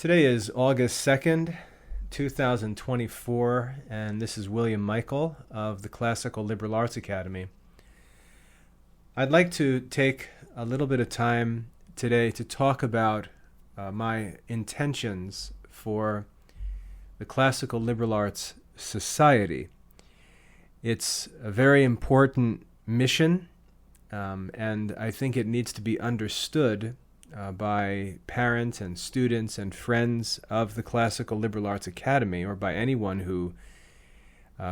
Today is August 2nd, 2024, and this is William Michael of the Classical Liberal Arts Academy. I'd like to take a little bit of time today to talk about my intentions for the Classical Liberal Arts Society. It's a very important mission, and I think it needs to be understood by parents and students and friends of the Classical Liberal Arts Academy, or by anyone who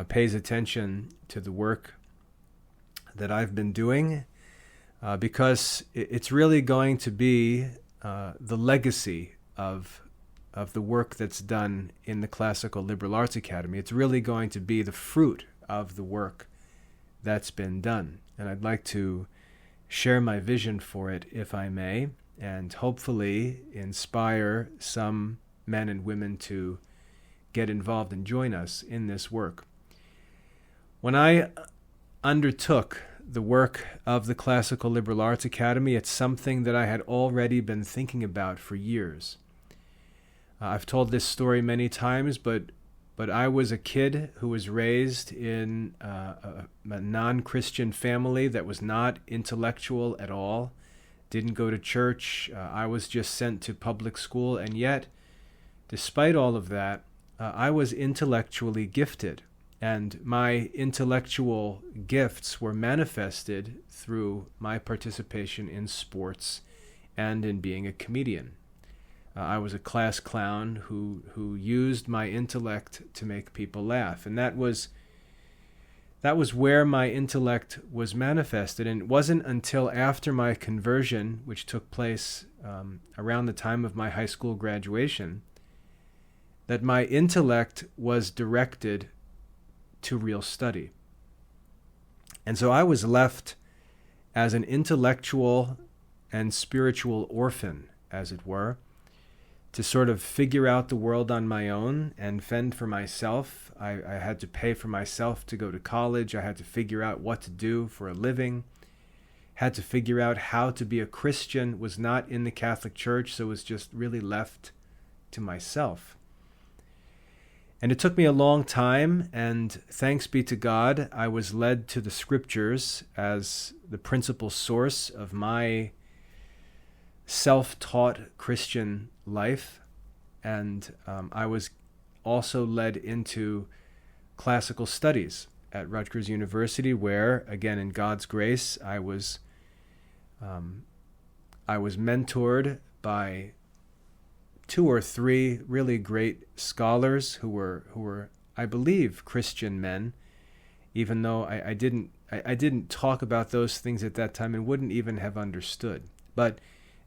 pays attention to the work that I've been doing, because it's really going to be the legacy of the work that's done in the Classical Liberal Arts Academy. It's really going to be the fruit of the work that's been done. And I'd like to share my vision for it, if I may, and hopefully inspire some men and women to get involved and join us in this work. When I undertook the work of the Classical Liberal Arts Academy, it's something that I had already been thinking about for years. I've told this story many times, but I was a kid who was raised in a non-Christian family that was not intellectual at all, didn't go to church. I was just sent to public school, and yet, despite all of that, I was intellectually gifted, and my intellectual gifts were manifested through my participation in sports and in being a comedian. I was a class clown who used my intellect to make people laugh, and that was where my intellect was manifested. And it wasn't until after my conversion, which took place around the time of my high school graduation, that my intellect was directed to real study. And so I was left as an intellectual and spiritual orphan, as it were, to sort of figure out the world on my own and fend for myself. I had to pay for myself to go to college. I had to figure out what to do for a living. Had to figure out how to be a Christian. Was not in the Catholic Church, so was just really left to myself. And it took me a long time, and thanks be to God, I was led to the Scriptures as the principal source of my self-taught Christian life, and I was also led into classical studies at Rutgers University, where, again, in God's grace, I was mentored by two or three really great scholars who were, I believe, Christian men, even though I didn't talk about those things at that time and wouldn't even have understood. But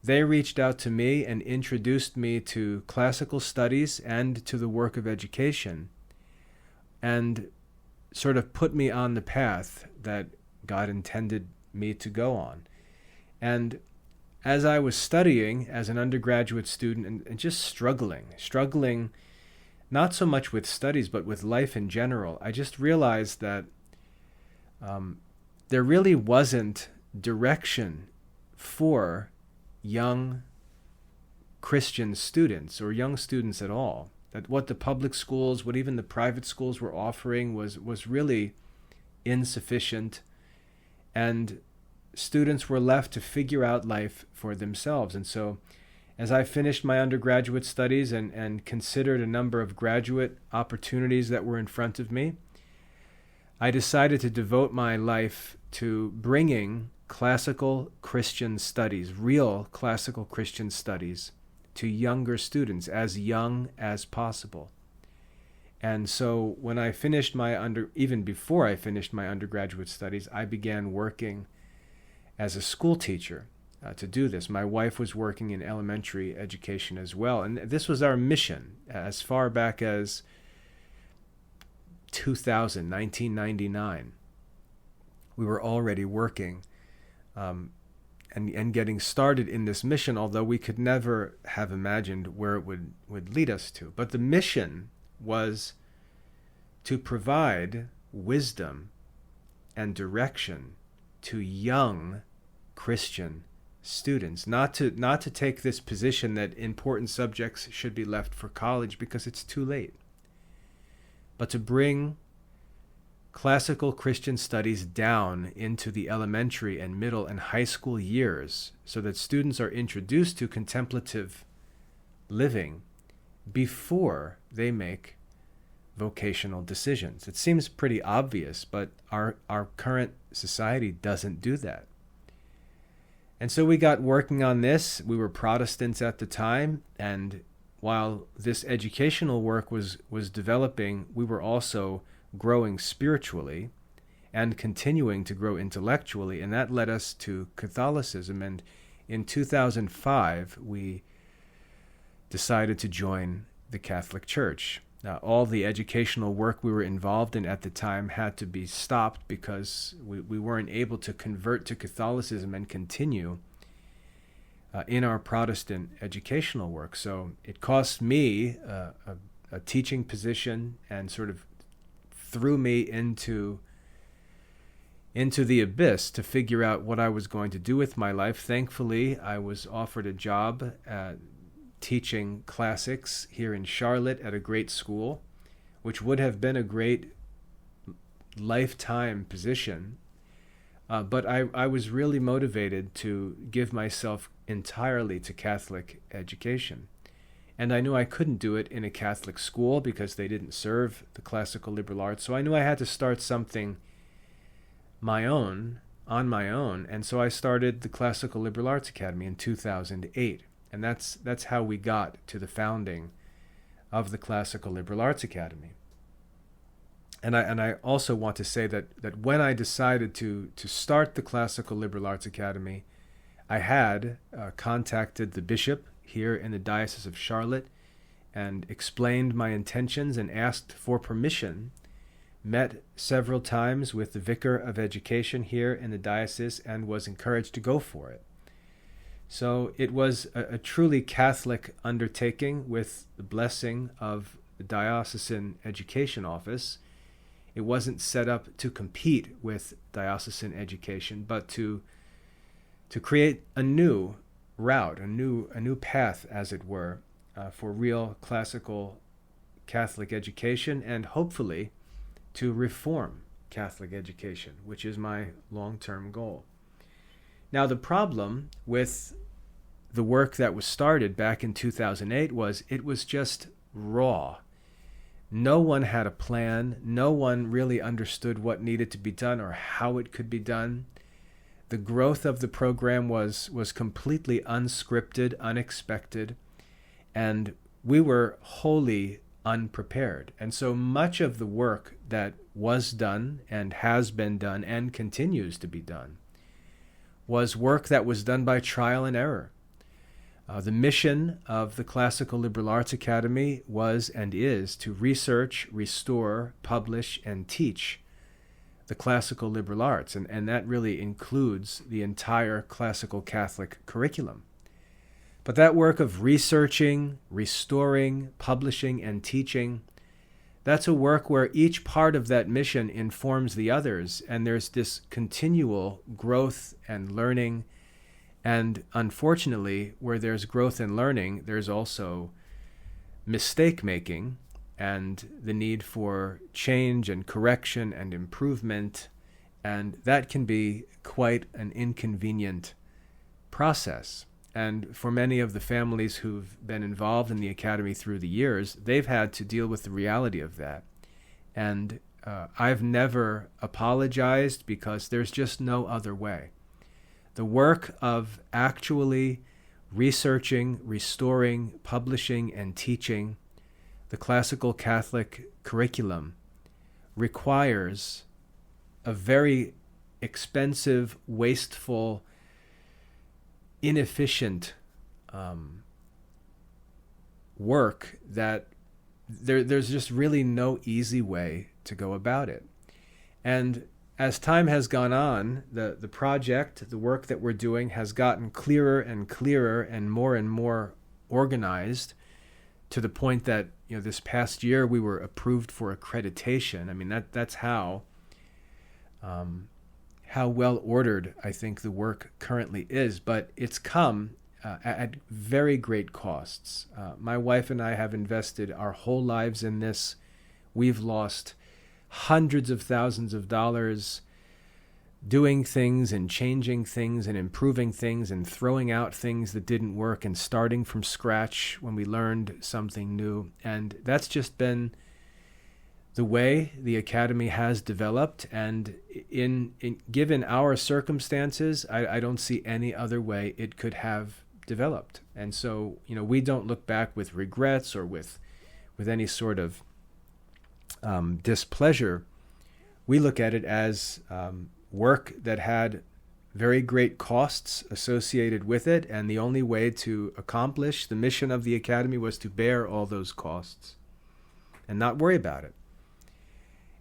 they reached out to me and introduced me to classical studies and to the work of education, and sort of put me on the path that God intended me to go on. And as I was studying as an undergraduate student and just struggling not so much with studies but with life in general, I just realized that there really wasn't direction for young Christian students, or young students at all. That what the public schools, what even the private schools were offering was really insufficient, and students were left to figure out life for themselves. And so as I finished my undergraduate studies and considered a number of graduate opportunities that were in front of me, I decided to devote my life to bringing classical Christian studies, real classical Christian studies, to younger students, as young as possible. And so when I finished even before I finished my undergraduate studies, I began working as a school teacher to do this. My wife was working in elementary education as well, and this was our mission as far back as 1999. We were already working and getting started in this mission, although we could never have imagined where it would lead us to. But the mission was to provide wisdom and direction to young Christian students, not to take this position that important subjects should be left for college because it's too late, but to bring classical Christian studies down into the elementary and middle and high school years so that students are introduced to contemplative living before they make vocational decisions. It seems pretty obvious, but our current society doesn't do that. And so we got working on this. We were Protestants at the time, and while this educational work was developing, we were also growing spiritually and continuing to grow intellectually, and that led us to Catholicism. And in 2005, we decided to join the Catholic Church. All the educational work we were involved in at the time had to be stopped because we weren't able to convert to Catholicism and continue in our Protestant educational work. So it cost me a teaching position and sort of threw me into the abyss to figure out what I was going to do with my life. Thankfully, I was offered a job teaching classics here in Charlotte at a great school, which would have been a great lifetime position. But I was really motivated to give myself entirely to Catholic education. And I knew I couldn't do it in a Catholic school because they didn't serve the classical liberal arts. So I knew I had to start something on my own. And so I started the Classical Liberal Arts Academy in 2008. And that's how we got to the founding of the Classical Liberal Arts Academy. And I also want to say that when I decided to start the Classical Liberal Arts Academy, I had contacted the bishop here in the Diocese of Charlotte and explained my intentions and asked for permission, met several times with the Vicar of Education here in the diocese and was encouraged to go for it. So it was a truly Catholic undertaking with the blessing of the Diocesan Education Office. It wasn't set up to compete with diocesan education, but to create a new route, a new path, as it were, for real classical Catholic education, and hopefully to reform Catholic education, which is my long-term goal. Now, the problem with the work that was started back in 2008 was it was just raw. No one had a plan. No one really understood what needed to be done or how it could be done. The growth of the program was completely unscripted, unexpected, and we were wholly unprepared. And so much of the work that was done and has been done and continues to be done was work that was done by trial and error. The mission of the Classical Liberal Arts Academy was and is to research, restore, publish, and teach the classical liberal arts, and that really includes the entire classical Catholic curriculum. But that work of researching, restoring, publishing, and teaching, that's a work where each part of that mission informs the others, and there's this continual growth and learning. And unfortunately, where there's growth and learning, there's also mistake-making and the need for change and correction and improvement. And that can be quite an inconvenient process. And for many of the families who've been involved in the Academy through the years, they've had to deal with the reality of that. And I've never apologized because there's just no other way. The work of actually researching, restoring, publishing, and teaching the classical Catholic curriculum requires a very expensive, wasteful, inefficient work that there's just really no easy way to go about it. And as time has gone on, the project, the work that we're doing, has gotten clearer and clearer and more organized to the point that, this past year we were approved for accreditation. I mean, that's how how well ordered I think the work currently is, but it's come at very great costs. My wife and I have invested our whole lives in this. We've lost hundreds of thousands of dollars doing things and changing things and improving things and throwing out things that didn't work and starting from scratch when we learned something new. And that's just been the way the Academy has developed. And in given our circumstances, I don't see any other way it could have developed. And so, we don't look back with regrets or with any sort of displeasure. We look at it as work that had very great costs associated with it, and the only way to accomplish the mission of the Academy was to bear all those costs and not worry about it.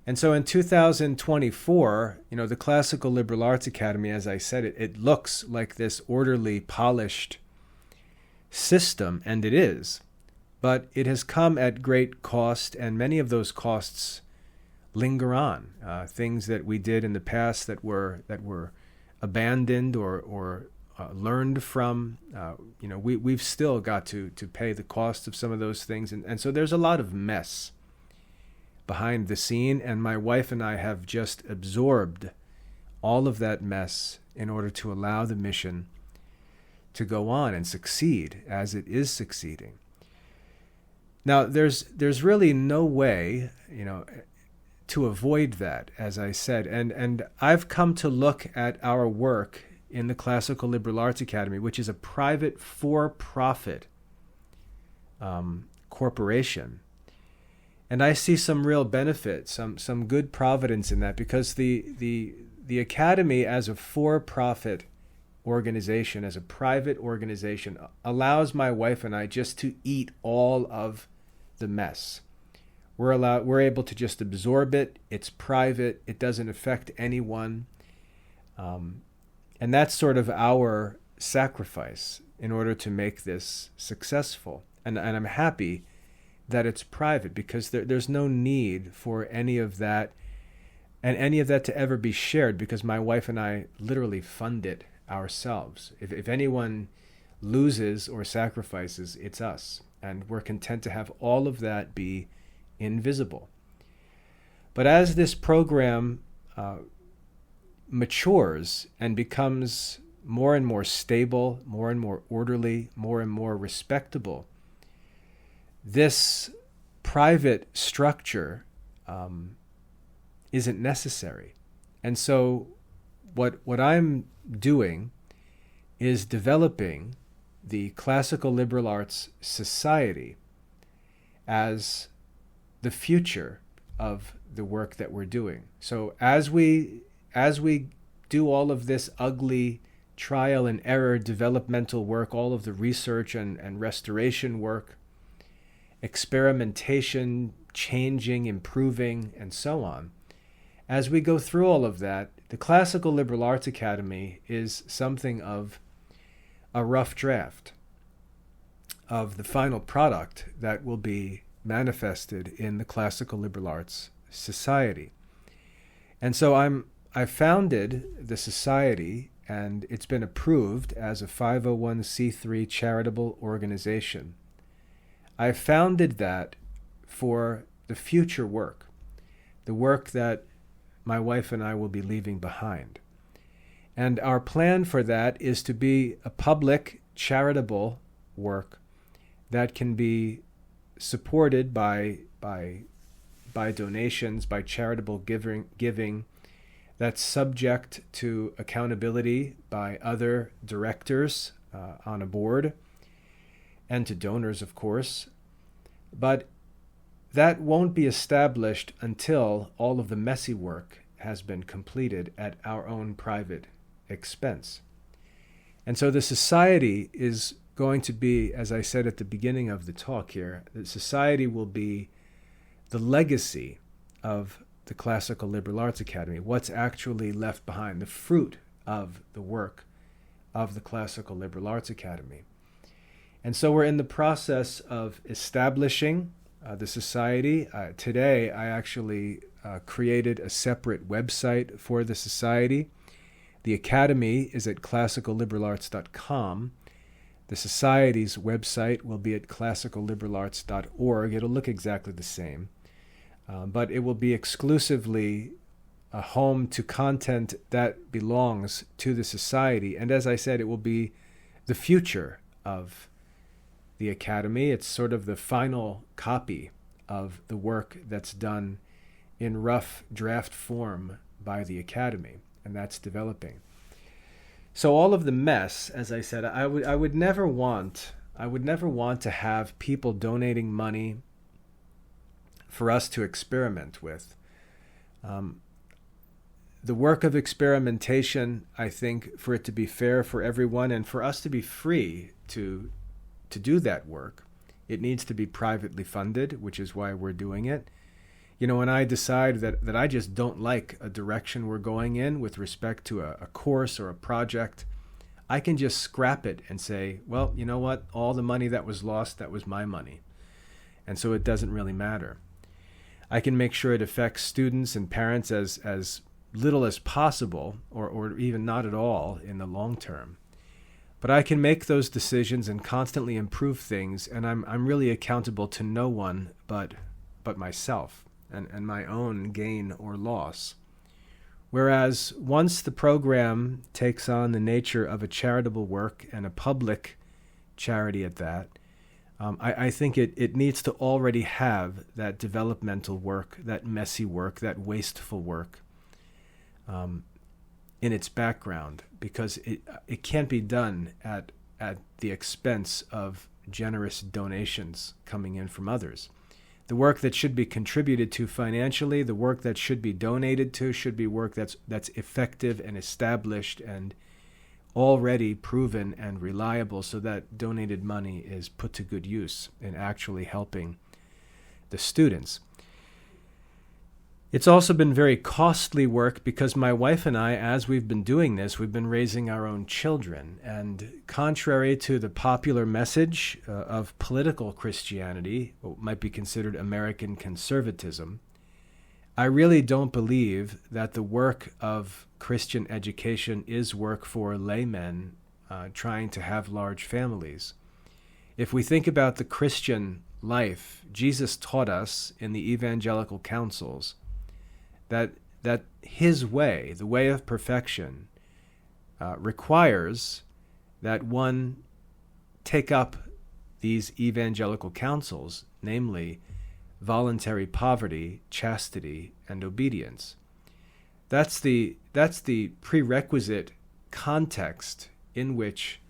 And so in 2024, the Classical Liberal Arts Academy, as I said, it looks like this orderly, polished system, and it is, but it has come at great cost, and many of those costs linger on. Things that we did in the past that were abandoned or learned from. We've still got to pay the cost of some of those things, and so there's a lot of mess behind the scene, and my wife and I have just absorbed all of that mess in order to allow the mission to go on and succeed as it is succeeding. Now, there's really no way, to avoid that, as I said. And I've come to look at our work in the Classical Liberal Arts Academy, which is a private for-profit corporation. And I see some real benefit, some good providence in that, because the Academy as a for-profit organization, as a private organization, allows my wife and I just to eat all of the mess. We're able to just absorb it. It's private. It doesn't affect anyone. And that's sort of our sacrifice in order to make this successful. And I'm happy that it's private, because there's no need for any of that and any of that to ever be shared, because my wife and I literally fund it ourselves. If anyone loses or sacrifices, it's us. And we're content to have all of that be invisible. But as this program matures and becomes more and more stable, more and more orderly, more and more respectable, this private structure isn't necessary. And so what I'm doing is developing the Classical Liberal Arts Society as the future of the work that we're doing. So as we do all of this ugly trial and error developmental work, all of the research and restoration work, experimentation, changing, improving, and so on, as we go through all of that, the Classical Liberal Arts Academy is something of a rough draft of the final product that will be manifested in the Classical Liberal Arts Society. And so I founded the society, and it's been approved as a 501c3 charitable organization. I founded that for the future work, the work that my wife and I will be leaving behind. And our plan for that is to be a public charitable work that can be supported by donations, by charitable giving that's subject to accountability by other directors on a board and to donors, of course. But that won't be established until all of the messy work has been completed at our own private expense. And so the society is going to be, as I said at the beginning of the talk here, the society will be the legacy of the Classical Liberal Arts Academy, what's actually left behind, the fruit of the work of the Classical Liberal Arts Academy. And so we're in the process of establishing the society. Today, I actually created a separate website for the society. The Academy is at classicalliberalarts.com. The Society's website will be at classicalliberalarts.org. It'll look exactly the same, but it will be exclusively a home to content that belongs to the Society. And as I said, it will be the future of the Academy. It's sort of the final copy of the work that's done in rough draft form by the Academy, and that's developing. So all of the mess, as I said, I would never want to have people donating money for us to experiment with. The work of experimentation, I think, for it to be fair for everyone and for us to be free to do that work, it needs to be privately funded, which is why we're doing it. You know, when I decide that I just don't like a direction we're going in with respect to a course or a project, I can just scrap it and say, well, you know what? All the money that was lost, that was my money. And so it doesn't really matter. I can make sure it affects students and parents as little as possible, or even not at all in the long term. But I can make those decisions and constantly improve things, and I'm really accountable to no one but myself and my own gain or loss. Whereas once the program takes on the nature of a charitable work and a public charity at that, I think it needs to already have that developmental work, that messy work, that wasteful work in its background, because it can't be done at the expense of generous donations coming in from others. The work that should be contributed to financially, the work that should be donated to, should be work that's effective and established and already proven and reliable, so that donated money is put to good use in actually helping the students. It's also been very costly work because my wife and I, as we've been doing this, we've been raising our own children. And contrary to the popular message of political Christianity, what might be considered American conservatism, I really don't believe that the work of Christian education is work for laymen trying to have large families. If we think about the Christian life, Jesus taught us in the evangelical councils that his way, the way of perfection, requires that one take up these evangelical counsels, namely voluntary poverty, chastity, and obedience. That's the prerequisite context in which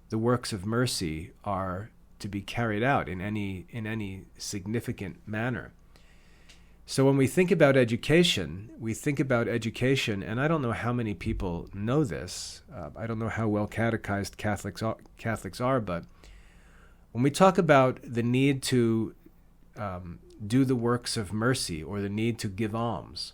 the works of mercy are to be carried out in any significant manner. So when we think about education, and I don't know how many people know this. I don't know how well catechized Catholics are, but when we talk about the need to do the works of mercy or the need to give alms,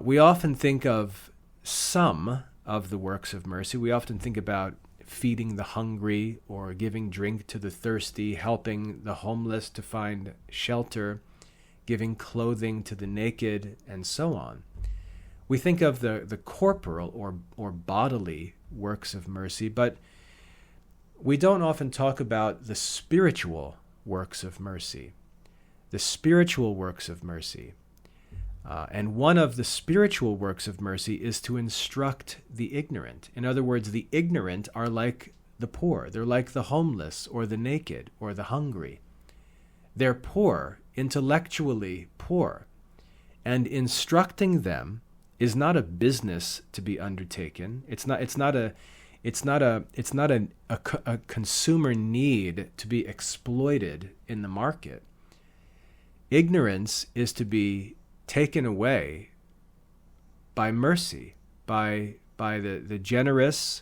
we often think of some of the works of mercy. We often think about feeding the hungry or giving drink to the thirsty, helping the homeless to find shelter, giving clothing to the naked, and so on. We think of the corporal or bodily works of mercy, but we don't often talk about the spiritual works of mercy. The spiritual works of mercy. And one of the spiritual works of mercy is to instruct the ignorant. In other words, the ignorant are like the poor. They're like the homeless or the naked or the hungry. They're poor, intellectually poor, and instructing them is not a business to be undertaken. It's not a consumer need to be exploited in the market. Ignorance is to be taken away by mercy, by the generous,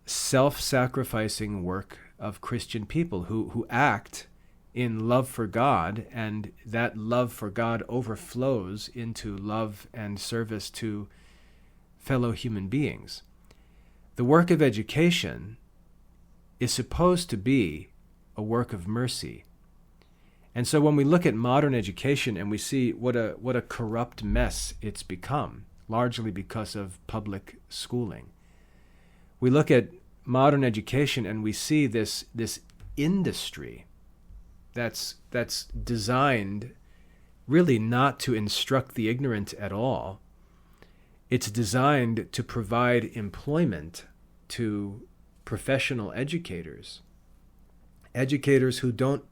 self-sacrificing work of Christian people who act in love for God, and that love for God overflows into love and service to fellow human beings. The work of education is supposed to be a work of mercy. And so when we look at modern education and we see what a corrupt mess it's become, largely because of public schooling. We look at modern education and we see this industry that's designed really not to instruct the ignorant at all. It's designed to provide employment to professional educators who don't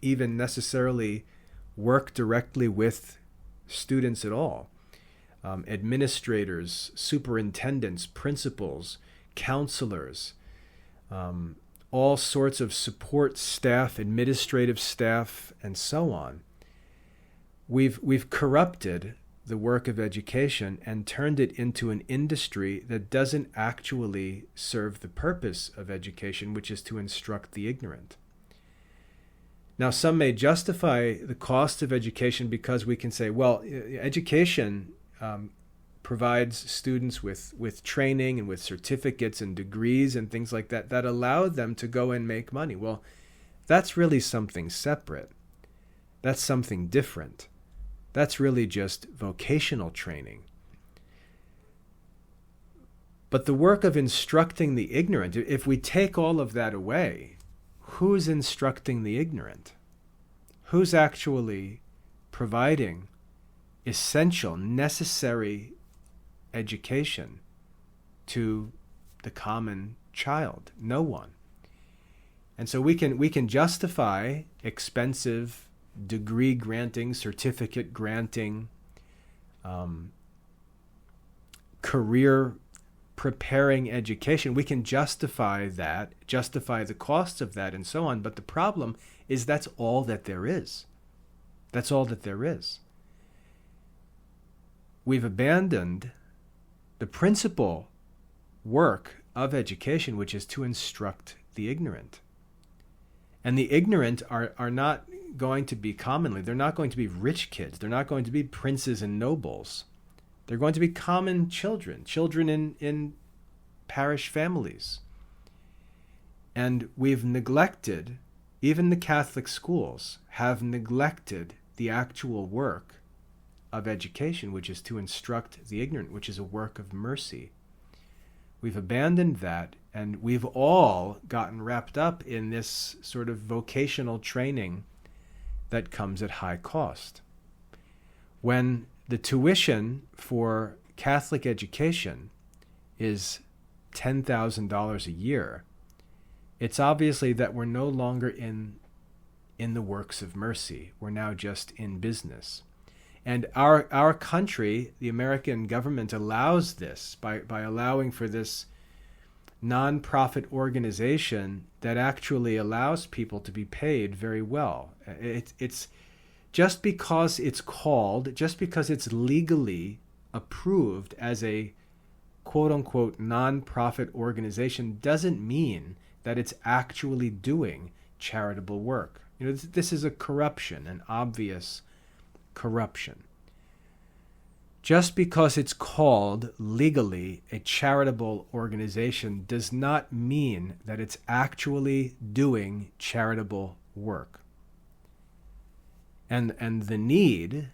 even necessarily work directly with students at all. Administrators, superintendents, principals, counselors, all sorts of support staff, administrative staff, and so on. We've corrupted the work of education and turned it into an industry that doesn't actually serve the purpose of education, which is to instruct the ignorant. Now, some may justify the cost of education because we can say, well, education provides students with training and with certificates and degrees and things like that allow them to go and make money. Well, that's really something separate. That's something different. That's really just vocational training. But the work of instructing the ignorant, if we take all of that away, who's instructing the ignorant? Who's actually providing essential, necessary education to the common child? No one. And so we can justify expensive degree granting, certificate granting, career preparing education. We can justify that, justify the costs of that, and so on. But the problem is that's all that there is. That's all that there is. We've abandoned the principal work of education, which is to instruct the ignorant. And the ignorant are not going to be commonly, they're not going to be rich kids. They're not going to be princes and nobles. They're going to be common children in parish families. And we've neglected, even the Catholic schools have neglected the actual work of education, which is to instruct the ignorant, which is a work of mercy. We've abandoned that, and we've all gotten wrapped up in this sort of vocational training that comes at high cost. When the tuition for Catholic education is $10,000 a year, it's obviously that we're no longer in the works of mercy. We're now just in business. And our country, the American government, allows this by allowing for this non-profit organization that actually allows people to be paid very well. It's just because it's legally approved as a quote-unquote non-profit organization doesn't mean that it's actually doing charitable work. This is a corruption, an obvious corruption. Just because it's called legally a charitable organization does not mean that it's actually doing charitable work. And the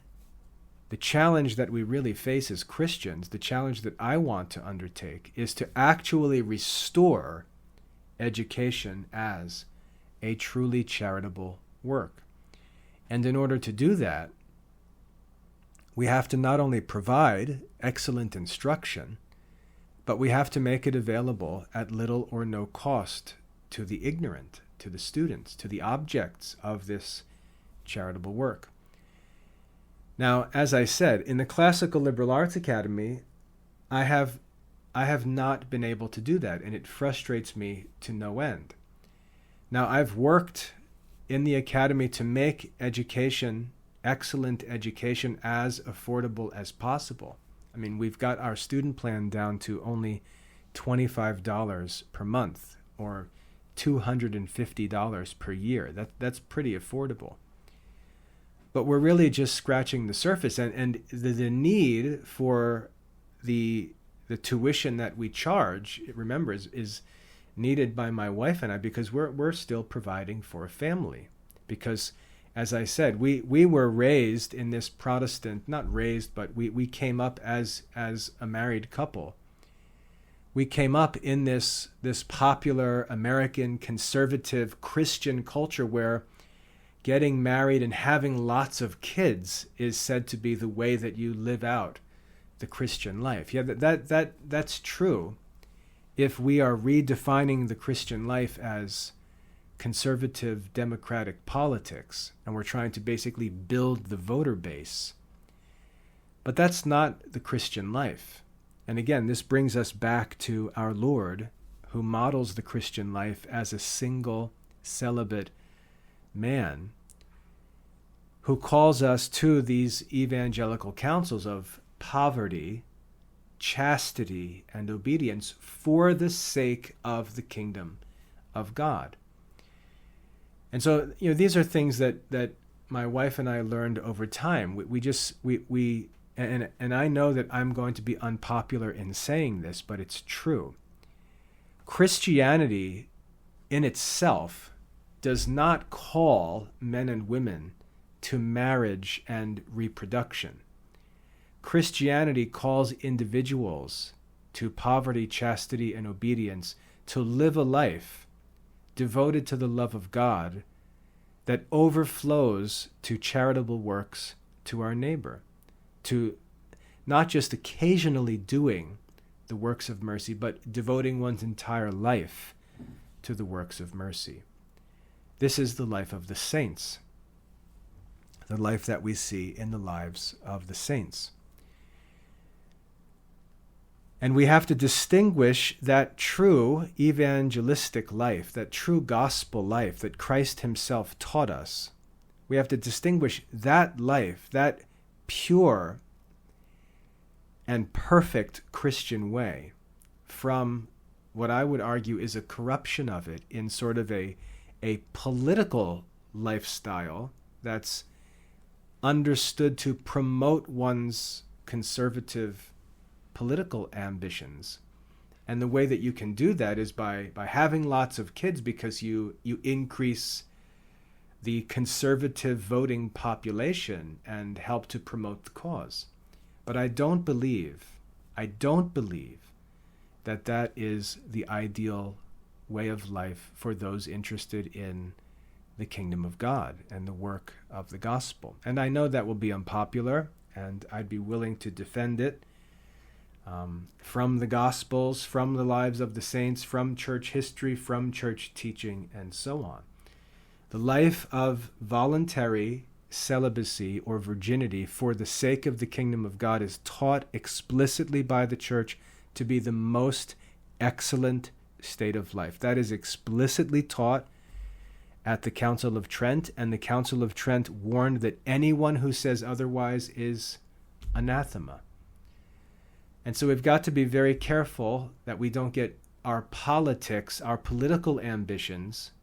challenge that we really face as Christians, the challenge that I want to undertake, is to actually restore education as a truly charitable work. And in order to do that, we have to not only provide excellent instruction, but we have to make it available at little or no cost to the ignorant, to the students, to the objects of this charitable work. Now, as I said, in the Classical Liberal Arts Academy, I have not been able to do that, and it frustrates me to no end. Now, I've worked in the academy to make education, excellent education, as affordable as possible. I mean, we've got our student plan down to only $25 per month, or $250 per year. That's pretty affordable. But we're really just scratching the surface, and the need for the tuition that we charge, remember, is needed by my wife and I, because we're still providing for a family. Because as I said, we were raised in this Protestant, not raised, but we came up as a married couple. We came up in this popular American conservative Christian culture where getting married and having lots of kids is said to be the way that you live out the Christian life. Yeah, that's true if we are redefining the Christian life as conservative democratic politics and we're trying to basically build the voter base. But that's not the Christian life. And again, this brings us back to our Lord, who models the Christian life as a single celibate man, who calls us to these evangelical counsels of poverty, chastity, and obedience for the sake of the kingdom of God. And so, these are things that my wife and I learned over time. And I know that I'm going to be unpopular in saying this, but it's true. Christianity in itself does not call men and women to marriage and reproduction. Christianity calls individuals to poverty, chastity, and obedience, to live a life devoted to the love of God that overflows to charitable works to our neighbor, to not just occasionally doing the works of mercy, but devoting one's entire life to the works of mercy. This is the life of the saints, the life that we see in the lives of the saints. And we have to distinguish that true evangelistic life, that true gospel life that Christ himself taught us. We have to distinguish that life, that pure and perfect Christian way, from what I would argue is a corruption of it in sort of a political lifestyle that's understood to promote one's conservative political ambitions. And the way that you can do that is by having lots of kids, because you increase the conservative voting population and help to promote the cause. But I don't believe that that is the ideal way of life for those interested in the kingdom of God and the work of the gospel. And I know that will be unpopular, and I'd be willing to defend it from the Gospels, from the lives of the saints, from church history, from church teaching, and so on. The life of voluntary celibacy or virginity for the sake of the kingdom of God is taught explicitly by the church to be the most excellent state of life. That is explicitly taught at the Council of Trent, and the Council of Trent warned that anyone who says otherwise is anathema. And so we've got to be very careful that we don't get our politics, our political ambitions,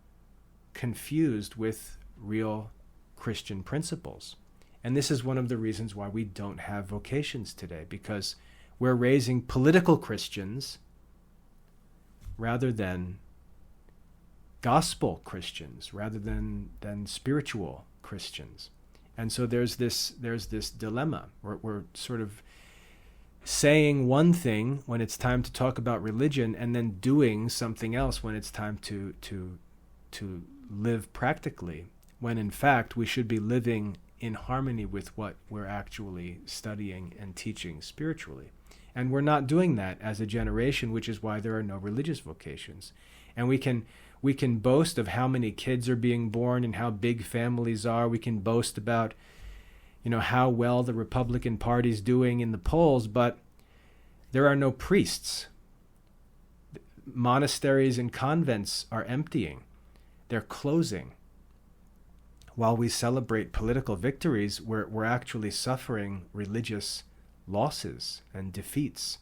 confused with real Christian principles. And this is one of the reasons why we don't have vocations today, because we're raising political Christians rather than gospel Christians, rather than spiritual Christians. And so there's this dilemma. We're sort of saying one thing when it's time to talk about religion, and then doing something else when it's time to live practically, when in fact we should be living in harmony with what we're actually studying and teaching spiritually. And we're not doing that as a generation, which is why there are no religious vocations. And we can boast of how many kids are being born and how big families are. We can boast about how well the Republican Party's doing in the polls, but there are no priests. Monasteries and convents are emptying. They're closing. While we celebrate political victories, we're actually suffering religious losses and defeats.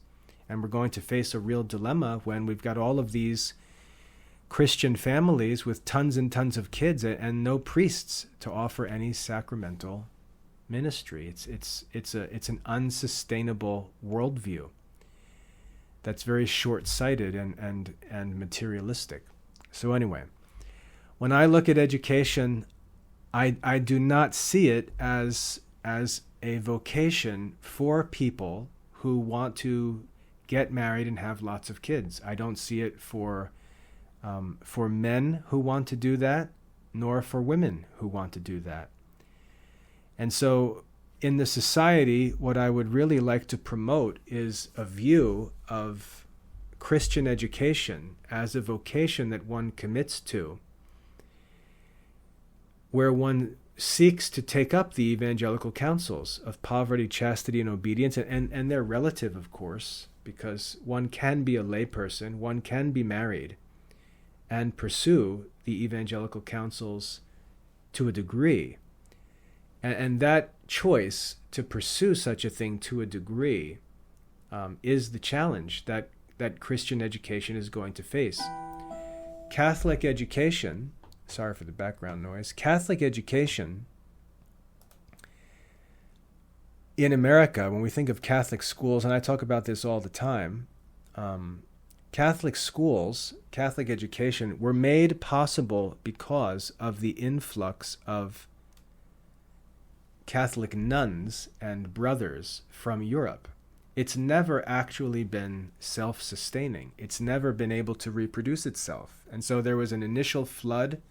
And we're going to face a real dilemma when we've got all of these Christian families with tons and tons of kids and no priests to offer any sacramental ministry. It's an unsustainable worldview that's very short-sighted and materialistic. So anyway, when I look at education, I do not see it as a vocation for people who want to get married and have lots of kids. I don't see it for men who want to do that, nor for women who want to do that. And so in the society, what I would really like to promote is a view of Christian education as a vocation that one commits to, where one seeks to take up the evangelical counsels of poverty, chastity, and obedience, and they're relative, of course, because one can be a layperson, one can be married, and pursue the evangelical counsels to a degree. And that choice to pursue such a thing to a degree is the challenge that Christian education is going to face. Catholic education, sorry for the background noise, Catholic education in America, when we think of Catholic schools, and I talk about this all the time, Catholic schools, Catholic education were made possible because of the influx of Catholic nuns and brothers from Europe. It's never actually been self-sustaining. It's never been able to reproduce itself. And so there was an initial flood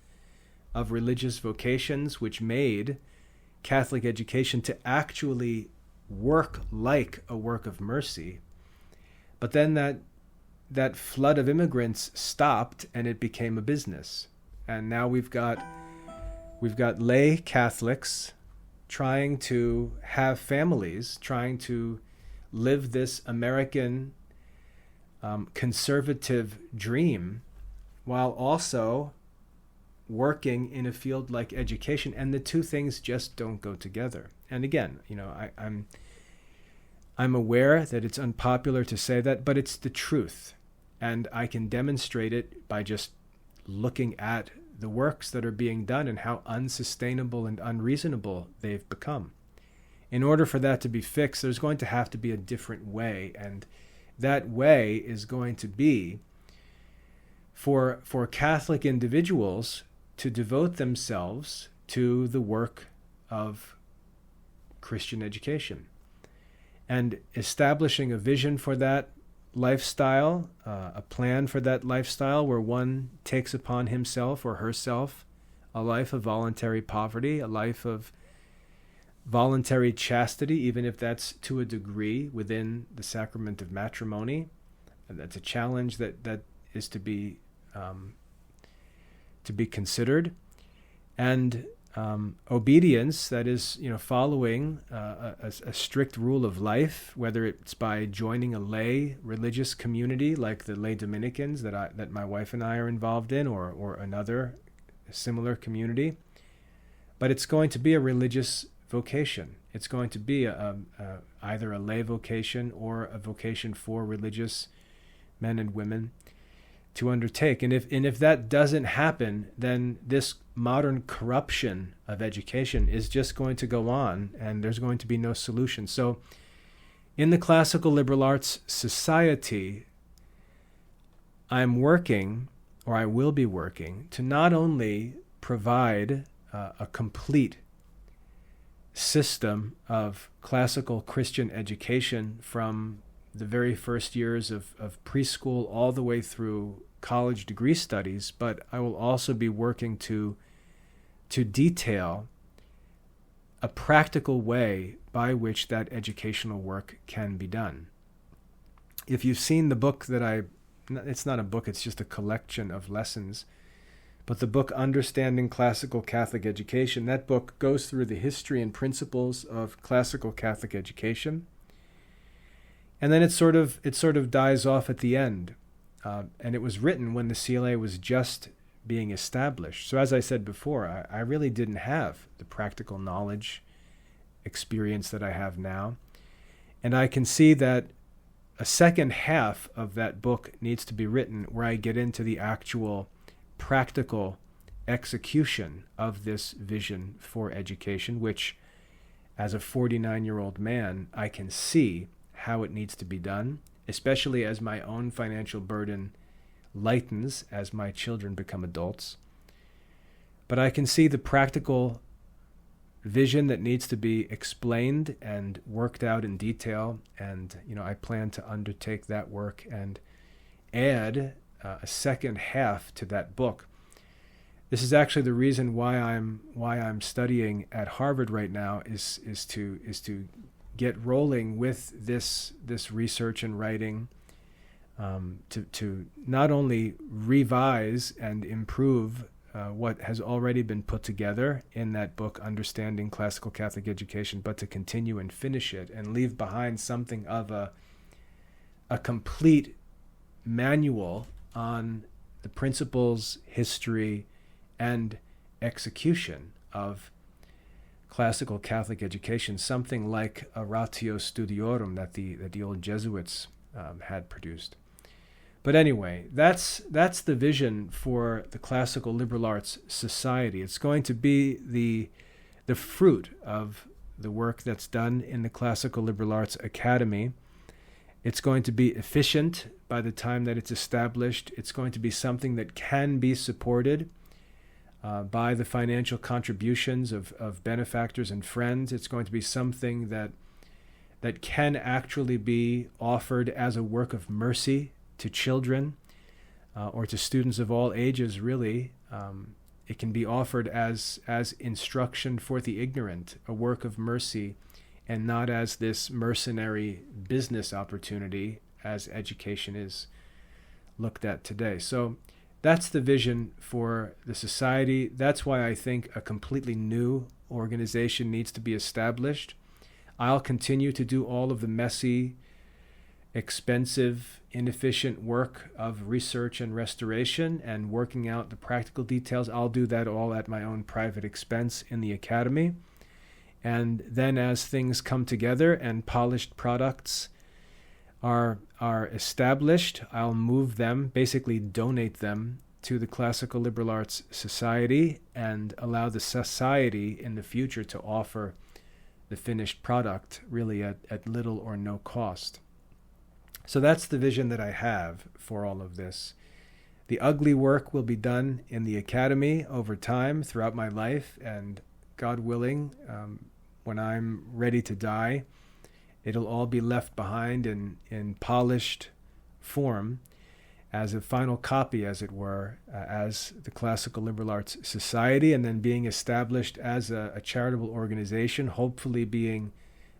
of religious vocations which made Catholic education to actually work like a work of mercy. But then that flood of immigrants stopped and it became a business. And now we've got lay Catholics trying to have families, trying to live this American conservative dream while also working in a field like education, and the two things just don't go together. And again, I'm aware that it's unpopular to say that, but it's the truth, and I can demonstrate it by just looking at the works that are being done and how unsustainable and unreasonable they've become. In order for that to be fixed, there's going to have to be a different way, and that way is going to be for Catholic individuals to devote themselves to the work of Christian education and establishing a vision for that lifestyle, a plan for that lifestyle where one takes upon himself or herself a life of voluntary poverty, a life of voluntary chastity, even if that's to a degree within the sacrament of matrimony. And that's a challenge that is to be considered. And obedience, that is, following a strict rule of life, whether it's by joining a lay religious community like the lay Dominicans that my wife and I are involved in, or another similar community. But it's going to be a religious vocation. It's going to be either a lay vocation or a vocation for religious men and women to undertake. And if that doesn't happen, then this modern corruption of education is just going to go on, and there's going to be no solution. So in the classical liberal arts society, I'm working, or I will be working, to not only provide a complete system of classical Christian education from the very first years of preschool all the way through college degree studies, but I will also be working to detail a practical way by which that educational work can be done. If you've seen the book it's not a book, it's just a collection of lessons, but the book Understanding Classical Catholic Education, that book goes through the history and principles of classical Catholic education. And then it sort of dies off at the end. And it was written when the CLA was just being established. So as I said before, I really didn't have the practical knowledge, experience that I have now. And I can see that a second half of that book needs to be written where I get into the actual practical execution of this vision for education, which as a 49-year-old man, I can see how it needs to be done, especially as my own financial burden lightens as my children become adults. But I can see the practical vision that needs to be explained and worked out in detail. And, I plan to undertake that work and add a second half to that book. This is actually the reason why I'm studying at Harvard right now is to get rolling with this research and writing, to not only revise and improve what has already been put together in that book, Understanding Classical Catholic Education, but to continue and finish it and leave behind something of a complete manual on the principles, history, and execution of classical Catholic education, something like a ratio studiorum that the old Jesuits had produced. But anyway, that's the vision for the Classical Liberal Arts Society. It's going to be the fruit of the work that's done in the Classical Liberal Arts Academy. It's going to be efficient by the time that it's established. It's going to be something that can be supported by the financial contributions of benefactors and friends. It's going to be something that can actually be offered as a work of mercy to children or to students of all ages, really. It can be offered as instruction for the ignorant, a work of mercy, and not as this mercenary business opportunity as education is looked at today. So that's the vision for the society. That's why I think a completely new organization needs to be established. I'll continue to do all of the messy, expensive, inefficient work of research and restoration and working out the practical details. I'll do that all at my own private expense in the academy. And then as things come together and polished products are established, I'll move them, basically donate them to the Classical Liberal Arts Society and allow the society in the future to offer the finished product really at little or no cost. So that's the vision that I have for all of this. The ugly work will be done in the academy over time throughout my life, and God willing, when I'm ready to die, it'll all be left behind in polished form as a final copy, as it were, as the Classical Liberal Arts Society, and then being established as a charitable organization, hopefully being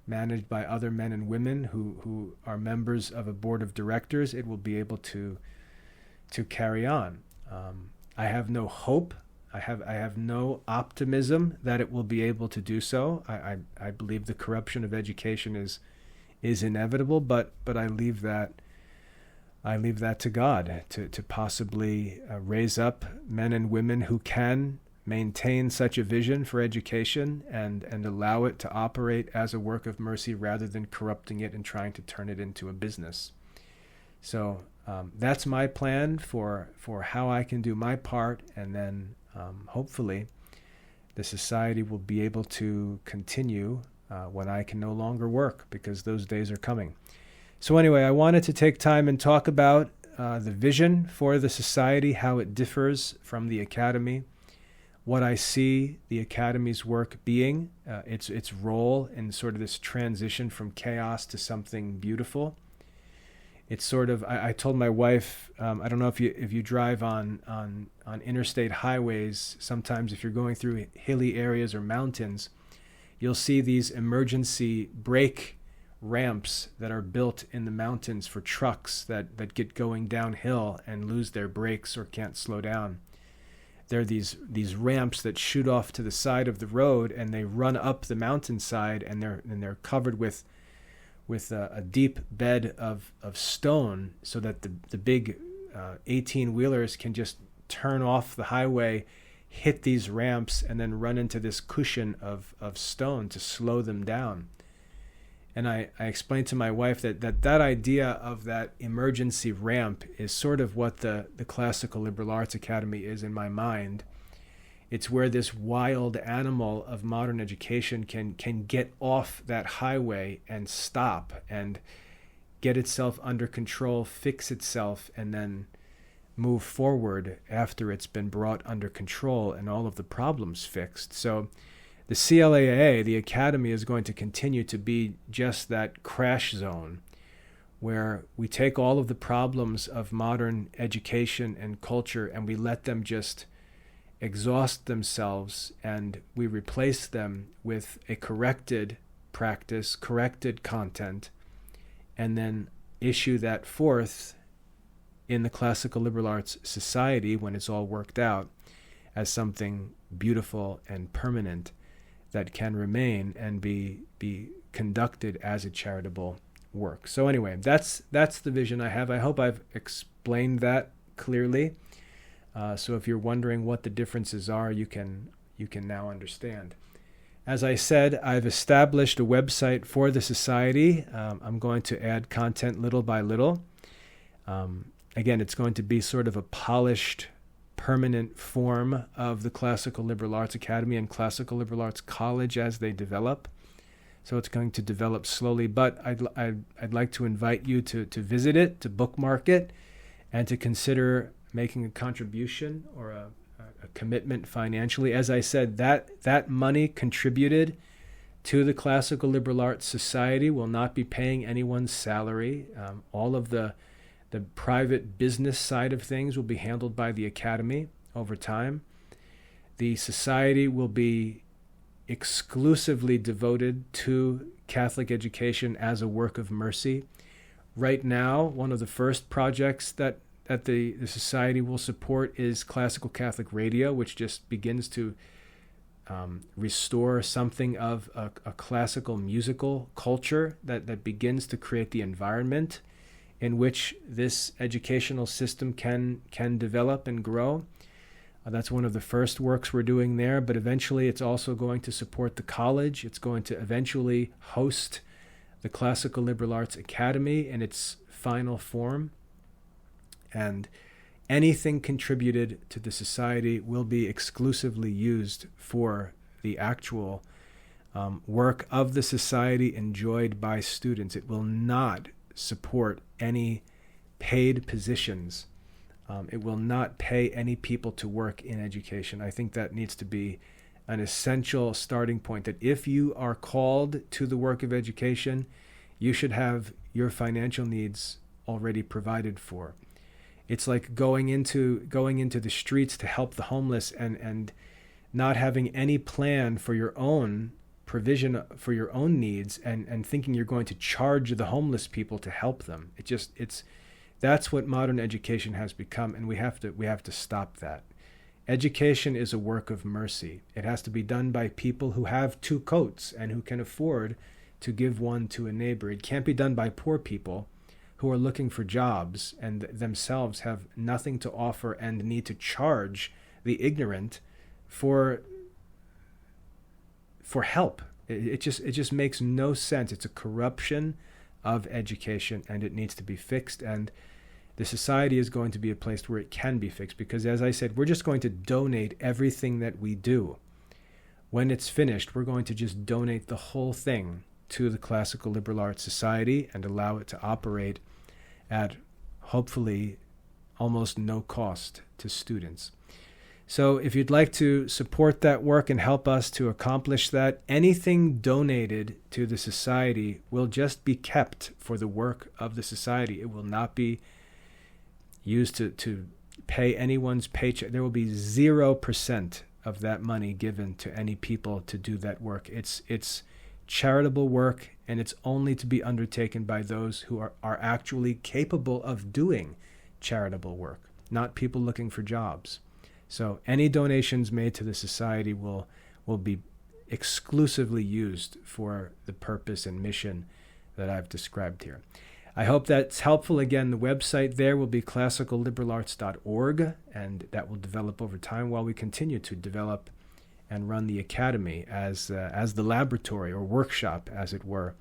managed by other men and women who are members of a board of directors. It will be able to carry on. I have no hope. I have no optimism that it will be able to do so. I believe the corruption of education is inevitable, but I leave that to God to possibly raise up men and women who can maintain such a vision for education and allow it to operate as a work of mercy rather than corrupting it and trying to turn it into a business. So that's my plan for how I can do my part, and then hopefully the society will be able to continue when I can no longer work, because those days are coming. So anyway, I wanted to take time and talk about the vision for the society, how it differs from the academy, what I see the academy's work being, its role in sort of this transition from chaos to something beautiful. It's sort of, I told my wife, I don't know if you drive on interstate highways, sometimes if you're going through hilly areas or mountains, you'll see these emergency brake ramps that are built in the mountains for trucks that get going downhill and lose their brakes or can't slow down. There are these ramps that shoot off to the side of the road, and they run up the mountainside, and they're covered with a deep bed of stone, so that the big 18-wheelers can just turn off the highway, hit these ramps, and then run into this cushion of stone to slow them down. And I explained to my wife that idea of that emergency ramp is sort of what the Classical Liberal Arts Academy is in my mind. It's where this wild animal of modern education can get off that highway and stop and get itself under control, fix itself, and then move forward after it's been brought under control and all of the problems fixed. So The CLAA, the Academy, is going to continue to be just that crash zone where we take all of the problems of modern education and culture and we let them just exhaust themselves, and we replace them with a corrected practice, corrected content, and then issue that forth in the Classical Liberal Arts Society when it's all worked out as something beautiful and permanent that can remain and be conducted as a charitable work. So anyway, that's the vision I have. I hope I've explained that clearly. So if you're wondering what the differences are, you can now understand. As I said, I've established a website for the society. I'm going to add content little by little. Again, it's going to be sort of a polished, permanent form of the Classical Liberal Arts Academy and Classical Liberal Arts College as they develop. So it's going to develop slowly, but I'd like to invite you to visit it, to bookmark it, and to consider making a contribution or a commitment financially. As I said, that money contributed to the Classical Liberal Arts Society will not be paying anyone's salary. All of the private business side of things will be handled by the Academy over time. The society will be exclusively devoted to Catholic education as a work of mercy. Right now, one of the first projects that the society will support is Classical Catholic Radio, which just begins to restore something of a classical musical culture that begins to create the environment in which this educational system can develop and grow. That's one of the first works we're doing there, but eventually it's also going to support the college. It's going to eventually host the Classical Liberal Arts Academy in its final form. And anything contributed to the society will be exclusively used for the actual work of the society enjoyed by students. It will not support any paid positions. It will not pay any people to work in education. I think that needs to be an essential starting point, that if you are called to the work of education, you should have your financial needs already provided for. It's like going into the streets to help the homeless and not having any plan for your own provision for your own needs and thinking you're going to charge the homeless people to help them. That's what modern education has become, and we have to stop that. Education is a work of mercy. It has to be done by people who have two coats and who can afford to give one to a neighbor. It can't be done by poor people who are looking for jobs and themselves have nothing to offer and need to charge the ignorant for help. It just makes no sense. It's a corruption of education, and it needs to be fixed. And the society is going to be a place where it can be fixed, because, as I said, we're just going to donate everything that we do. When it's finished, we're going to just donate the whole thing to the Classical Liberal Arts Society and allow it to operate at hopefully almost no cost to students. So if you'd like to support that work and help us to accomplish that, anything donated to the society will just be kept for the work of the society. It will not be used to pay anyone's paycheck. There will be 0% of that money given to any people to do that work. It's charitable work, and it's only to be undertaken by those who are actually capable of doing charitable work, not people looking for jobs. So any donations made to the society will be exclusively used for the purpose and mission that I've described here. I hope that's helpful. Again, the website there will be classicalliberarts.org, and that will develop over time while we continue to develop and run the academy as the laboratory or workshop, as it were,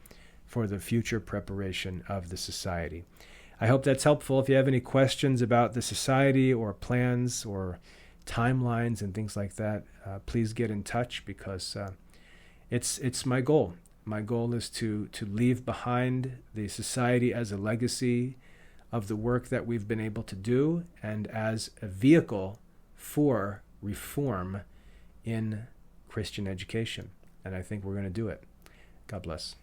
for the future preparation of the society. I hope that's helpful. If you have any questions about the society or plans or timelines and things like that, please get in touch, because it's my goal. My goal is to leave behind the society as a legacy of the work that we've been able to do, and as a vehicle for reform in Christian education. and I think we're going to do it. God bless.